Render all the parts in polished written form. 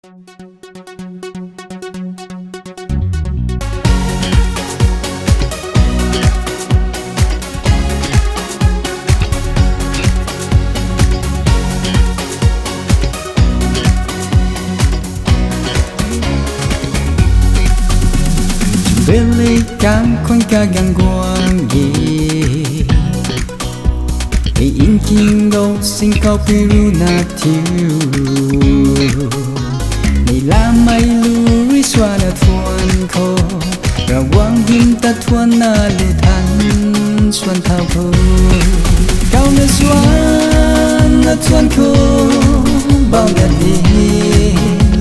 Really cảm khoan ca gang quang gì Vì in kinh đâu xin cao piru na thiêu Này là mây lưu rí xoa na thuần khô Ra quang hình ta thuần na lưu thanh xuân thao khô Cao na xuân na thuần khô Bao na đi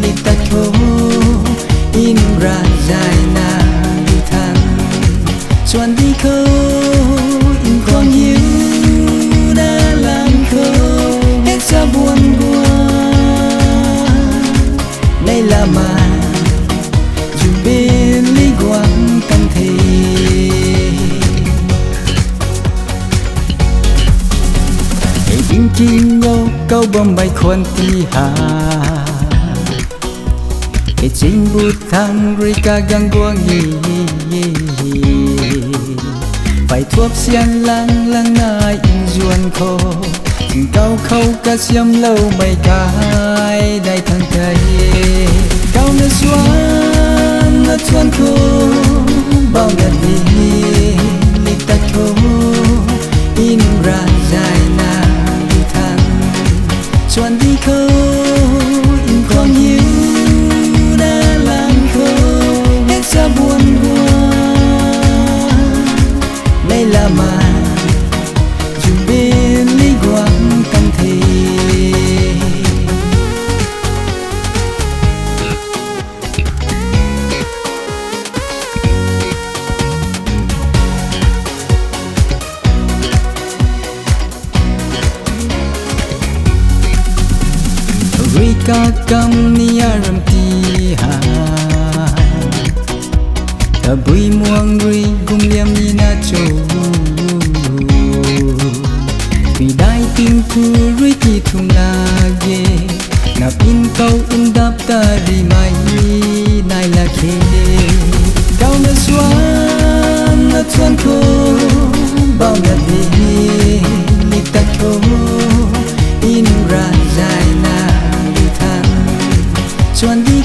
li ta khô In ra dài na xuân đi khâu in con hiếu đã làm khâu hết xa buồn đây là mà dù bên lý quang tâm thế hãy tin kinh nhau câu bom bay khoan ti hà hãy chính bút thang ri ca gang quang hi phải thuốc xiên lăng lăng na in duan khô cao khâu ca xiêm lâu mây cái đại thằng thầy cao na xuân na xuân khô bao ngày đi li ta khô in ra dài na đi thằng xuân đi khô in con hiếu đã làm khô hết xa buồn đây là mà dù bên lý quang tâm thế Rika kam ni aram ti ha ta bui muang ri gum liam ni na cho vì đại tin thu ri ti thum na ge na pin câu in đáp ta ri mai nai la khe cao na xuân khô bao ngày đi li ta khô in ra dài na đi thang xuân đi